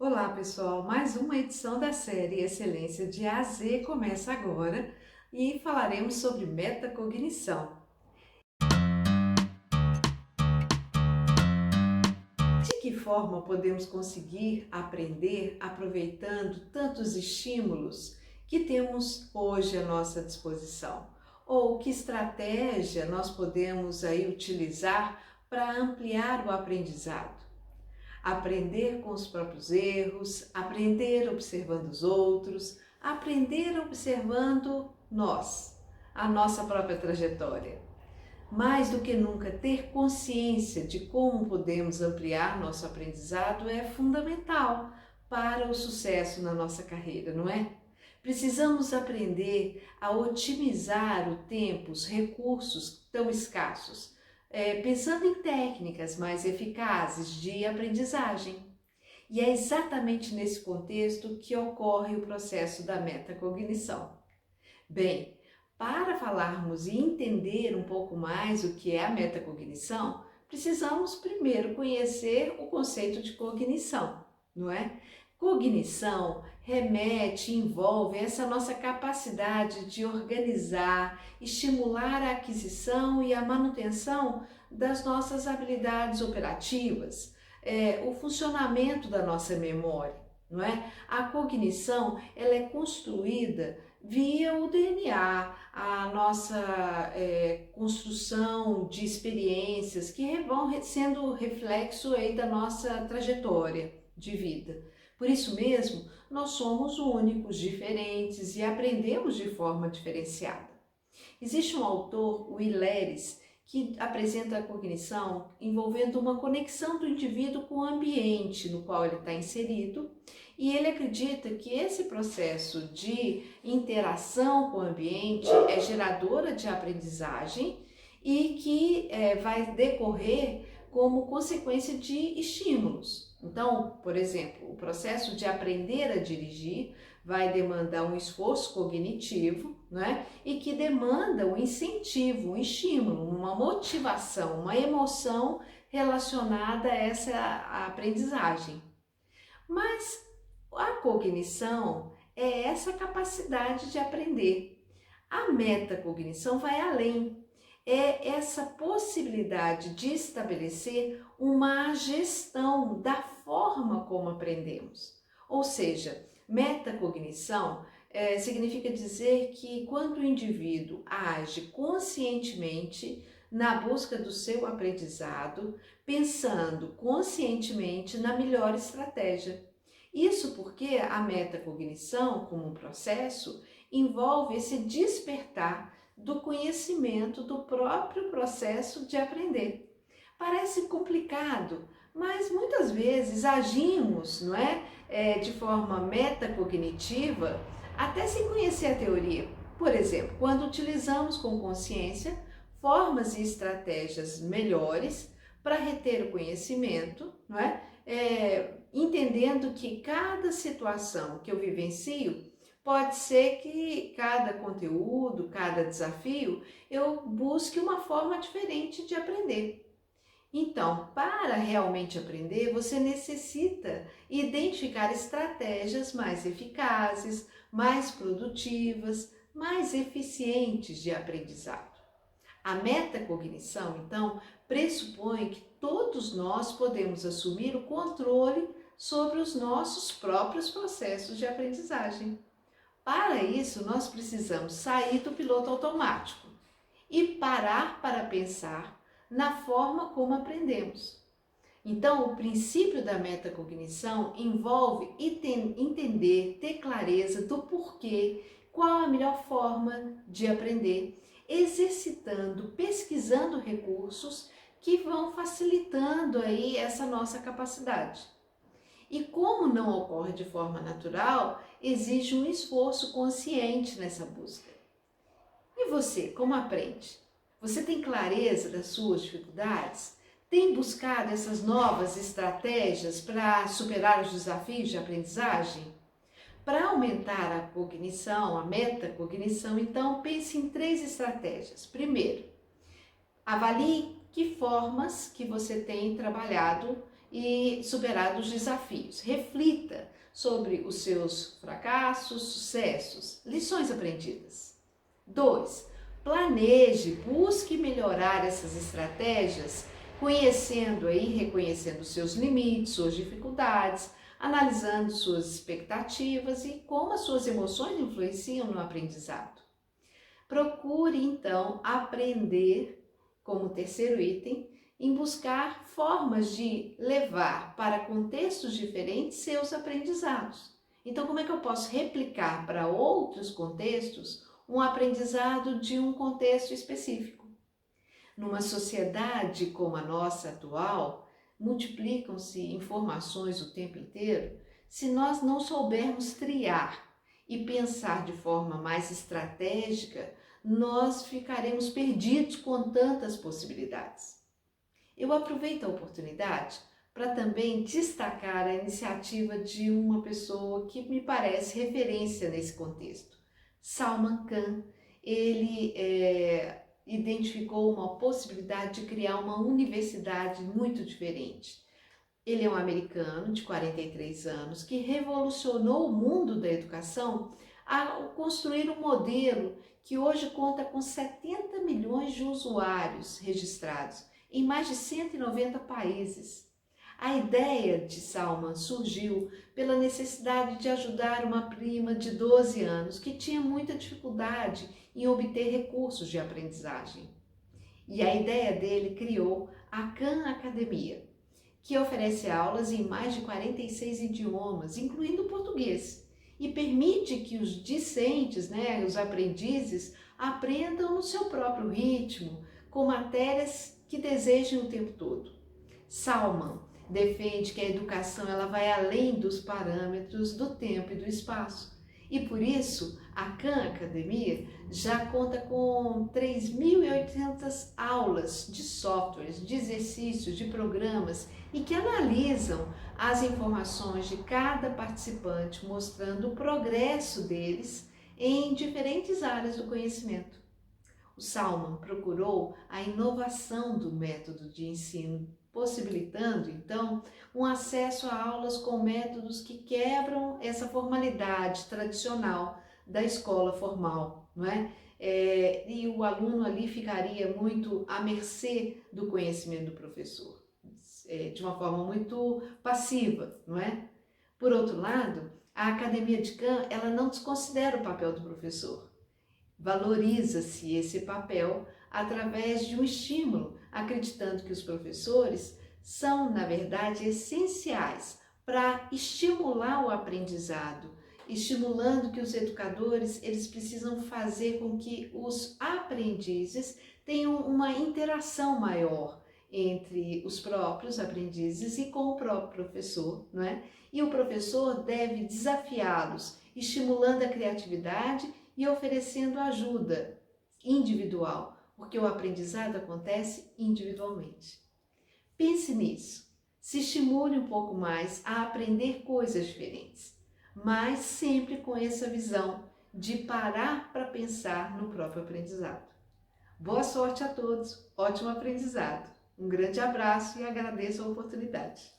Olá, pessoal! Mais uma edição da série Excelência de A a Z começa agora e falaremos sobre metacognição. De que forma podemos conseguir aprender aproveitando tantos estímulos que temos hoje à nossa disposição? Ou que estratégia nós podemos aí utilizar para ampliar o aprendizado? Aprender com os próprios erros, aprender observando os outros, aprender observando nós, a nossa própria trajetória. Mais do que nunca, ter consciência de como podemos ampliar nosso aprendizado é fundamental para o sucesso na nossa carreira, não é? Precisamos aprender a otimizar o tempo, os recursos tão escassos, pensando em técnicas mais eficazes de aprendizagem. E é exatamente nesse contexto que ocorre o processo da metacognição. Bem, para falarmos e entender um pouco mais o que é a metacognição, precisamos primeiro conhecer o conceito de cognição, não é? Cognição remete, envolve essa nossa capacidade de organizar, estimular a aquisição e a manutenção das nossas habilidades operativas, o funcionamento da nossa memória, não é? A cognição, ela é construída via o DNA, a nossa construção de experiências que vão sendo reflexo aí da nossa trajetória de vida. Por isso mesmo, nós somos únicos, diferentes e aprendemos de forma diferenciada. Existe um autor, o Hilleres, que apresenta a cognição envolvendo uma conexão do indivíduo com o ambiente no qual ele está inserido, e ele acredita que esse processo de interação com o ambiente é geradora de aprendizagem e que vai decorrer como consequência de estímulos. Então, por exemplo, o processo de aprender a dirigir vai demandar um esforço cognitivo, né? E que demanda um incentivo, um estímulo, uma motivação, uma emoção relacionada a essa aprendizagem. Mas a cognição é essa capacidade de aprender. A metacognição vai além. É essa possibilidade de estabelecer uma gestão da forma como aprendemos. Ou seja, metacognição significa dizer que quando o indivíduo age conscientemente na busca do seu aprendizado, pensando conscientemente na melhor estratégia. Isso porque a metacognição, como um processo, envolve esse despertar do conhecimento do próprio processo de aprender. Parece complicado, mas muitas vezes agimos, não é, de forma metacognitiva, até sem conhecer a teoria. Por exemplo, quando utilizamos com consciência formas e estratégias melhores para reter o conhecimento, não é? Entendendo que cada situação que eu vivencio, pode ser que cada conteúdo, cada desafio, eu busque uma forma diferente de aprender. Então, para realmente aprender, você necessita identificar estratégias mais eficazes, mais produtivas, mais eficientes de aprendizado. A metacognição, então, pressupõe que todos nós podemos assumir o controle sobre os nossos próprios processos de aprendizagem. Para isso, nós precisamos sair do piloto automático e parar para pensar na forma como aprendemos. Então, o princípio da metacognição envolve entender, ter clareza do porquê, qual a melhor forma de aprender, exercitando, pesquisando recursos que vão facilitando aí essa nossa capacidade. E como não ocorre de forma natural, exige um esforço consciente nessa busca. E você, como aprende? Você tem clareza das suas dificuldades? Tem buscado essas novas estratégias para superar os desafios de aprendizagem? Para aumentar a cognição, a metacognição, então pense em 3 estratégias. Primeiro, avalie que formas que você tem trabalhado e superados os desafios. Reflita sobre os seus fracassos, sucessos, lições aprendidas. 2. Planeje, busque melhorar essas estratégias, conhecendo e reconhecendo seus limites, suas dificuldades, analisando suas expectativas e como as suas emoções influenciam no aprendizado. Procure, então, aprender, como terceiro item, em buscar formas de levar para contextos diferentes seus aprendizados. Então, como é que eu posso replicar para outros contextos um aprendizado de um contexto específico? Numa sociedade como a nossa atual, multiplicam-se informações o tempo inteiro. Se nós não soubermos triar e pensar de forma mais estratégica, nós ficaremos perdidos com tantas possibilidades. Eu aproveito a oportunidade para também destacar a iniciativa de uma pessoa que me parece referência nesse contexto. Salman Khan, ele identificou uma possibilidade de criar uma universidade muito diferente. Ele é um americano de 43 anos que revolucionou o mundo da educação ao construir um modelo que hoje conta com 70 milhões de usuários registrados em mais de 190 países. A ideia de Salman surgiu pela necessidade de ajudar uma prima de 12 anos que tinha muita dificuldade em obter recursos de aprendizagem. E a ideia dele criou a Khan Academia, que oferece aulas em mais de 46 idiomas, incluindo o português, e permite que os discentes, os aprendizes, aprendam no seu próprio ritmo, com matérias que desejem o tempo todo. Salman defende que a educação ela vai além dos parâmetros do tempo e do espaço. E por isso, a Khan Academia já conta com 3.800 aulas de softwares, de exercícios, de programas e que analisam as informações de cada participante, mostrando o progresso deles em diferentes áreas do conhecimento. O Salman procurou a inovação do método de ensino, possibilitando, então, um acesso a aulas com métodos que quebram essa formalidade tradicional da escola formal, não é? E o aluno ali ficaria muito à mercê do conhecimento do professor, de uma forma muito passiva, não é? Por outro lado, a Academia de Khan, ela não desconsidera o papel do professor. Valoriza-se esse papel através de um estímulo, acreditando que os professores são, na verdade, essenciais para estimular o aprendizado, estimulando que os educadores eles precisam fazer com que os aprendizes tenham uma interação maior entre os próprios aprendizes e com o próprio professor, não é? E o professor deve desafiá-los, estimulando a criatividade e oferecendo ajuda individual, porque o aprendizado acontece individualmente. Pense nisso, se estimule um pouco mais a aprender coisas diferentes, mas sempre com essa visão de parar para pensar no próprio aprendizado. Boa sorte a todos, ótimo aprendizado. Um grande abraço e agradeço a oportunidade.